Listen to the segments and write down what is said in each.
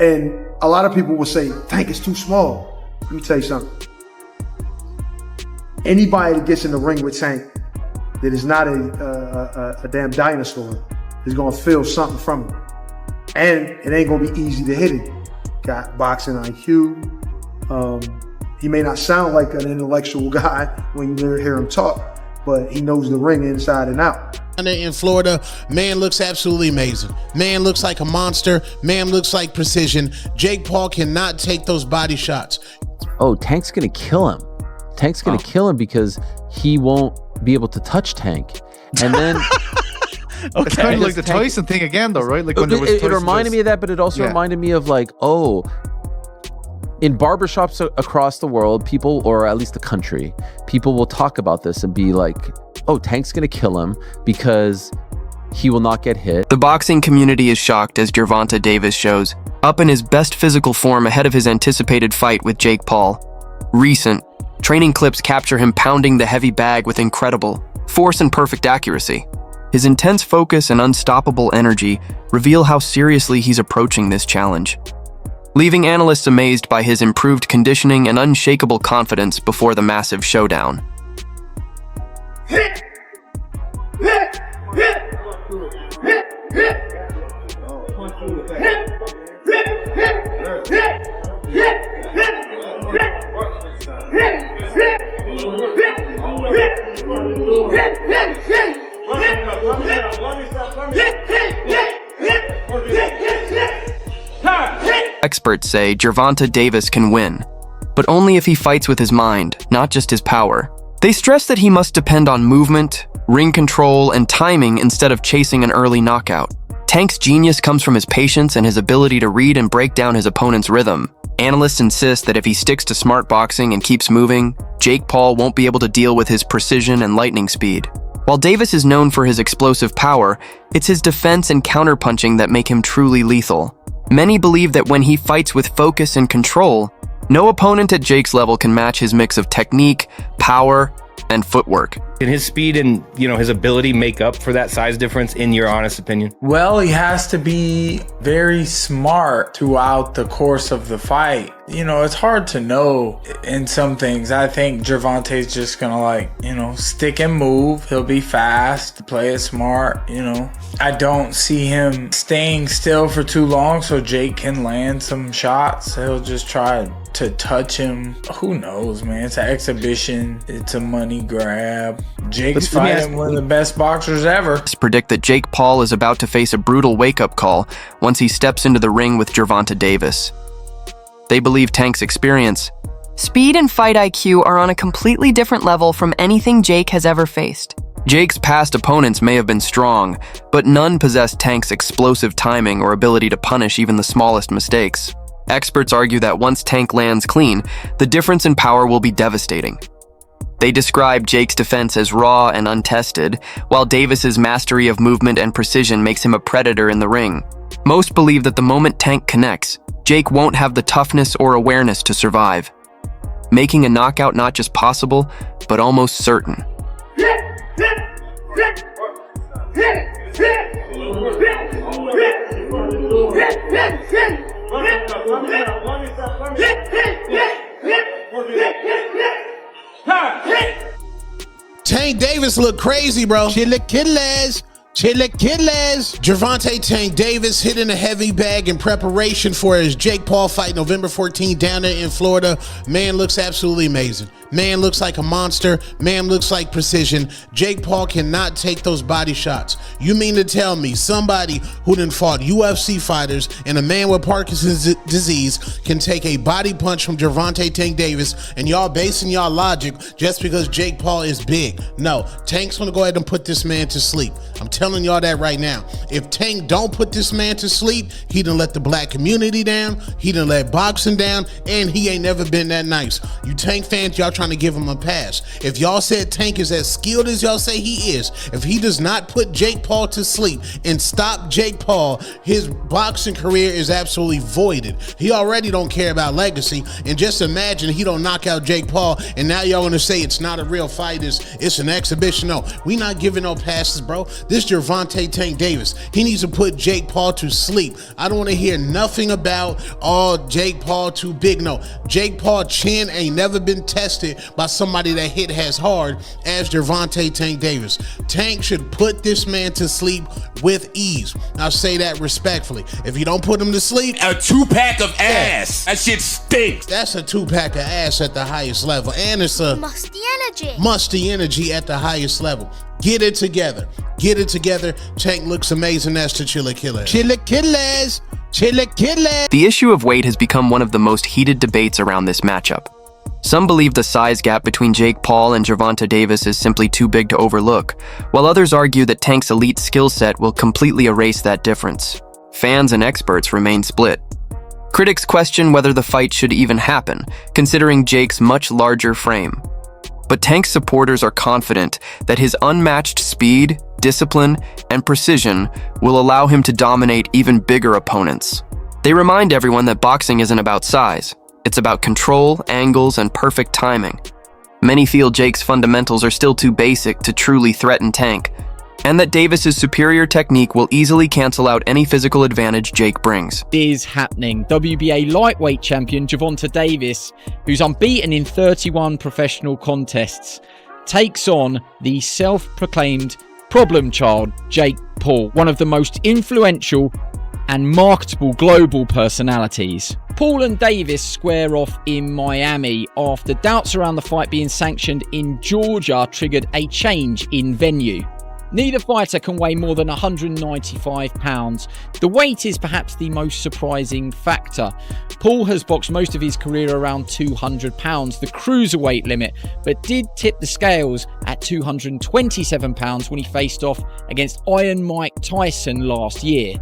And a lot of people will say, Tank is too small. Let me tell you something. Anybody that gets in the ring with Tank that is not a damn dinosaur is gonna feel something from him. And it ain't gonna be easy to hit it. Got boxing IQ. He may not sound like an intellectual guy when you hear him talk, but he knows the ring inside and out. In Florida, man looks absolutely amazing. Man looks like a monster. Man looks like precision. Jake Paul cannot take those body shots. Oh, Tank's gonna kill him. Tank's gonna kill him because he won't be able to touch Tank. And then okay, it's kind of like the Tyson thing again, though, right? Like when it reminded me of that, but it also reminded me of like, oh, in barbershops across the world, people, or at least the country, people will talk about this and be like, oh, Tank's gonna kill him because he will not get hit. The boxing community is shocked as Gervonta Davis shows up in his best physical form ahead of his anticipated fight with Jake Paul. Recent training clips capture him pounding the heavy bag with incredible force and perfect accuracy. His intense focus and unstoppable energy reveal how seriously he's approaching this challenge, leaving analysts amazed by his improved conditioning and unshakable confidence before the massive showdown. Experts say Gervonta Davis can win, but only if he fights with his mind, not just his power. They stress that he must depend on movement, ring control, and timing instead of chasing an early knockout. Tank's genius comes from his patience and his ability to read and break down his opponent's rhythm. Analysts insist that if he sticks to smart boxing and keeps moving, Jake Paul won't be able to deal with his precision and lightning speed. While Davis is known for his explosive power, it's his defense and counterpunching that make him truly lethal. Many believe that when he fights with focus and control, no opponent at Jake's level can match his mix of technique, power, and footwork. Can his speed and, his ability make up for that size difference, in your honest opinion? Well, he has to be very smart throughout the course of the fight. It's hard to know in some things. I think Gervonta's just gonna stick and move. He'll be fast, play it smart, I don't see him staying still for too long so Jake can land some shots. He'll just try to touch him. Who knows, man? It's an exhibition. It's a money grab. Jake's fighting one of the best boxers ever. Predict that Jake Paul is about to face a brutal wake-up call once he steps into the ring with Gervonta Davis. They believe Tank's experience, speed, and fight IQ are on a completely different level from anything Jake has ever faced. Jake's past opponents may have been strong, but none possessed Tank's explosive timing or ability to punish even the smallest mistakes. Experts argue that once Tank lands clean, the difference in power will be devastating. They describe Jake's defense as raw and untested, while Davis's mastery of movement and precision makes him a predator in the ring. Most believe that the moment Tank connects, Jake won't have the toughness or awareness to survive, making a knockout not just possible, but almost certain. Tank Davis look crazy, bro. Chilaquiles. Gervonta Tank Davis hitting a heavy bag in preparation for his Jake Paul fight November 14th down there in Florida. Man looks absolutely amazing. Man looks like a monster. Man looks like precision. Jake Paul cannot take those body shots. You mean to tell me somebody who done fought UFC fighters and a man with Parkinson's disease can take a body punch from Gervonta Tank Davis, and y'all basing y'all logic just because Jake Paul is big? No, Tank's gonna go ahead and put this man to sleep. I'm telling y'all that right now. If Tank don't put this man to sleep, he done let the black community down, he done let boxing down, and he ain't never been that nice. You Tank fans, y'all trying to give him a pass. If y'all said Tank is as skilled as y'all say he is, if he does not put Jake Paul to sleep and stop Jake Paul, his boxing career is absolutely voided. He already don't care about legacy, and just imagine he don't knock out Jake Paul, and now y'all want to say it's not a real fight, it's an exhibition. No, we not giving no passes, bro. This Gervonta Tank Davis. He needs to put Jake Paul to sleep. I don't want to hear nothing about, oh, Jake Paul too big. No, Jake Paul chin ain't never been tested by somebody that hit as hard as Gervonta Tank Davis. Tank should put this man to sleep with ease. I'll say that respectfully. If you don't put him to sleep, a 2-pack of ass. That shit stinks. That's a 2-pack of ass at the highest level. And it's a musty energy at the highest level. Get it together. Get it together. Tank looks amazing. That's the Chilla Killers. Chilla Killers. Chilla Killers. The issue of weight has become one of the most heated debates around this matchup. Some believe the size gap between Jake Paul and Gervonta Davis is simply too big to overlook, while others argue that Tank's elite skill set will completely erase that difference. Fans and experts remain split. Critics question whether the fight should even happen, considering Jake's much larger frame. But Tank's supporters are confident that his unmatched speed, discipline, and precision will allow him to dominate even bigger opponents. They remind everyone that boxing isn't about size. It's about control, angles, and perfect timing. Many feel Jake's fundamentals are still too basic to truly threaten Tank, and that Davis's superior technique will easily cancel out any physical advantage Jake brings. Is happening. WBA lightweight champion Gervonta Davis, who's unbeaten in 31 professional contests, takes on the self-proclaimed problem child Jake Paul, one of the most influential and marketable global personalities. Paul and Davis square off in Miami after doubts around the fight being sanctioned in Georgia triggered a change in venue. Neither fighter can weigh more than 195 pounds. The weight is perhaps the most surprising factor. Paul has boxed most of his career around 200 pounds, the cruiserweight limit, but did tip the scales at 227 pounds when he faced off against Iron Mike Tyson last year.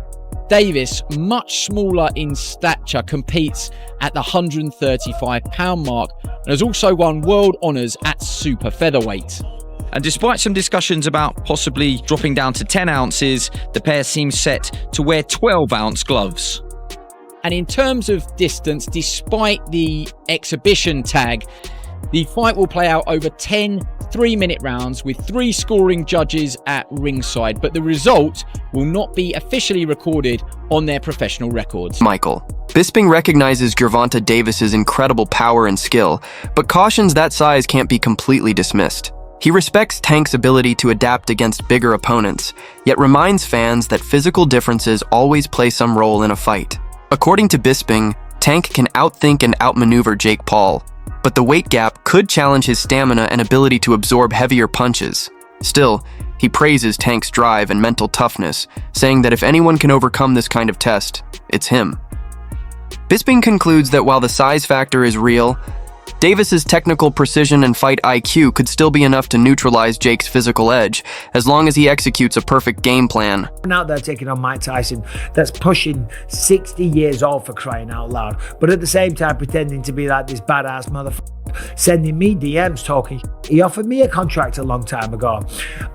Davis, much smaller in stature, competes at the 135 pound mark and has also won world honours at super featherweight. And despite some discussions about possibly dropping down to 10 ounces, the pair seem set to wear 12-ounce gloves. And in terms of distance, despite the exhibition tag, the fight will play out over 10 3-minute rounds with 3 scoring judges at ringside, but the result will not be officially recorded on their professional records. Michael. Bisping recognizes Gervonta Davis's incredible power and skill, but cautions that size can't be completely dismissed. He respects Tank's ability to adapt against bigger opponents, yet reminds fans that physical differences always play some role in a fight. According to Bisping, Tank can outthink and outmaneuver Jake Paul, but the weight gap could challenge his stamina and ability to absorb heavier punches. Still, he praises Tank's drive and mental toughness, saying that if anyone can overcome this kind of test, it's him. Bisping concludes that while the size factor is real, Davis's technical precision and fight IQ could still be enough to neutralize Jake's physical edge, as long as he executes a perfect game plan. Out there taking on Mike Tyson that's pushing 60 years old, for crying out loud, but at the same time pretending to be like this badass motherfucker, sending me DMs talking. He offered me a contract a long time ago,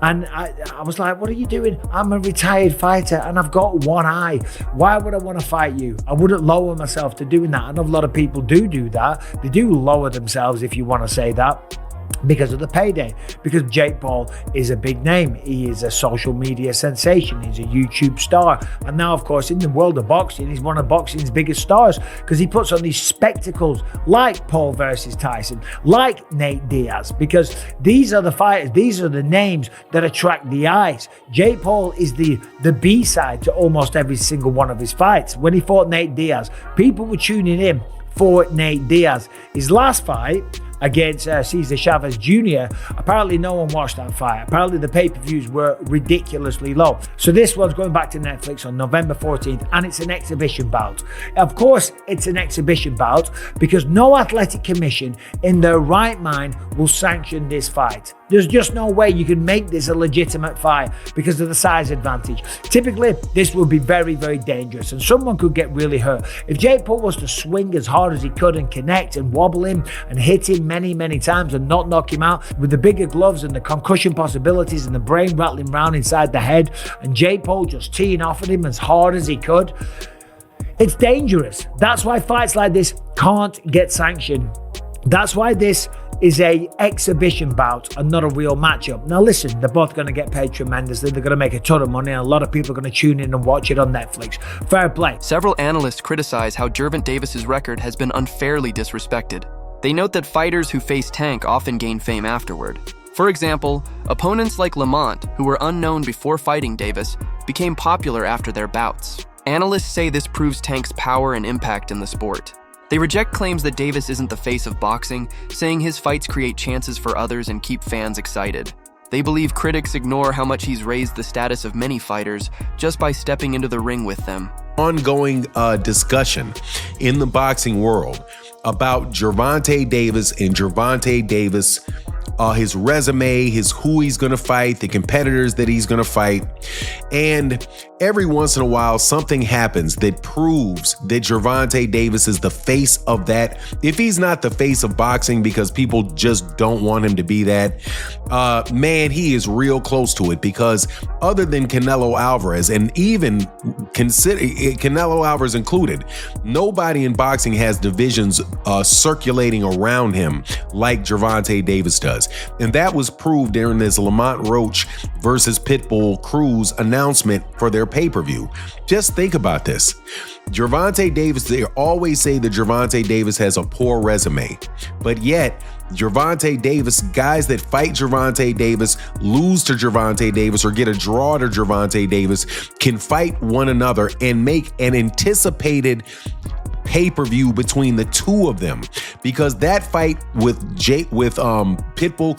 and I was like, what are you doing? I'm a retired fighter and I've got one eye. Why would I want to fight you? I wouldn't lower myself to doing that. I know a lot of people do that. They do lower themselves, if you want to say that, because of the payday, because Jake Paul is a big name. He is a social media sensation. He's a YouTube star. And now, of course, in the world of boxing, he's one of boxing's biggest stars because he puts on these spectacles like Paul versus Tyson, like Nate Diaz, because these are the fighters, these are the names that attract the eyes. Jake Paul is the B-side to almost every single one of his fights. When he fought Nate Diaz, people were tuning in for Nate Diaz. His last fight against Cesar Chavez Jr., apparently no one watched that fight. Apparently the pay-per-views were ridiculously low. So this one's going back to Netflix on November 14th, and it's an exhibition bout. Of course it's an exhibition bout because no athletic commission in their right mind will sanction this fight. There's just no way you can make this a legitimate fight because of the size advantage. Typically, this would be very, very dangerous and someone could get really hurt. If Jake Paul was to swing as hard as he could and connect and wobble him and hit him many, many times and not knock him out, with the bigger gloves and the concussion possibilities and the brain rattling around inside the head, and Jake Paul just teeing off at him as hard as he could, it's dangerous. That's why fights like this can't get sanctioned. That's why this is a exhibition bout and not a real matchup. Now listen, they're both going to get paid tremendously. They're going to make a ton of money, and a lot of people are going to tune in and watch it on Netflix. Fair play. Several analysts criticize how Gervonta Davis's record has been unfairly disrespected. They note that fighters who face Tank often gain fame afterward. For example, opponents like Lamont, who were unknown before fighting Davis, became popular after their bouts. Analysts say this proves Tank's power and impact in the sport. They reject claims that Davis isn't the face of boxing, saying his fights create chances for others and keep fans excited. They believe critics ignore how much he's raised the status of many fighters just by stepping into the ring with them. Ongoing discussion in the boxing world about Gervonta Davis and Gervonta Davis, his resume, who he's going to fight, the competitors that he's going to fight. And every once in a while, something happens that proves that Gervonta Davis is the face of that. If he's not the face of boxing because people just don't want him to be that, man, he is real close to it, because other than Canelo Alvarez, and even consider Canelo Alvarez included, nobody in boxing has divisions circulating around him like Gervonta Davis does. And that was proved during this Lamont Roach versus Pitbull Cruz announcement for their pay-per-view. Just think about this. Gervonta Davis, they always say that Gervonta Davis has a poor resume, but yet Gervonta Davis, guys that fight Gervonta Davis, lose to Gervonta Davis, or get a draw to Gervonta Davis, can fight one another and make an anticipated pay-per-view between the two of them. Because that fight with Pitbull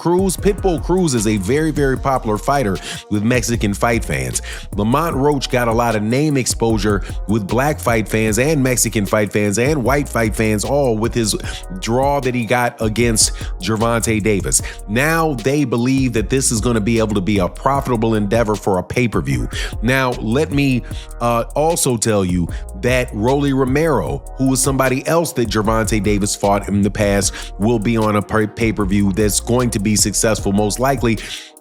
Cruz is a very, very popular fighter with Mexican fight fans. Lamont Roach got a lot of name exposure with black fight fans and Mexican fight fans and white fight fans, all with his draw that he got against Gervonta Davis. Now they believe that this is going to be able to be a profitable endeavor for a pay-per-view. Now let me also tell you that Rolly Romero, who was somebody else that Gervonta Davis fought in the past, will be on a pay-per-view that's going to be successful, most likely,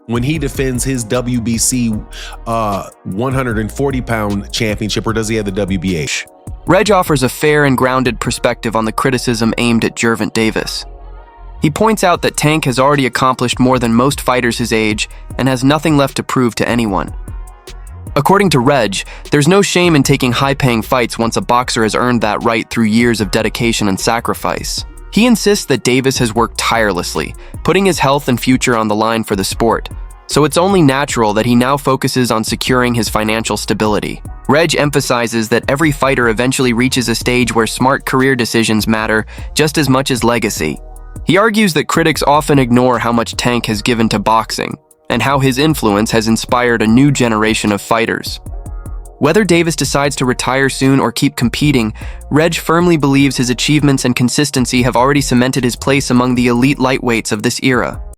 when he defends his WBC 140-pound championship. Or does he have the WBA? Reg offers a fair and grounded perspective on the criticism aimed at Gervonta Davis. He points out that Tank has already accomplished more than most fighters his age and has nothing left to prove to anyone. According to Reg, there's no shame in taking high-paying fights once a boxer has earned that right through years of dedication and sacrifice. He insists that Davis has worked tirelessly, putting his health and future on the line for the sport, so it's only natural that he now focuses on securing his financial stability. Reg emphasizes that every fighter eventually reaches a stage where smart career decisions matter just as much as legacy. He argues that critics often ignore how much Tank has given to boxing, and how his influence has inspired a new generation of fighters. Whether Davis decides to retire soon or keep competing, Reg firmly believes his achievements and consistency have already cemented his place among the elite lightweights of this era.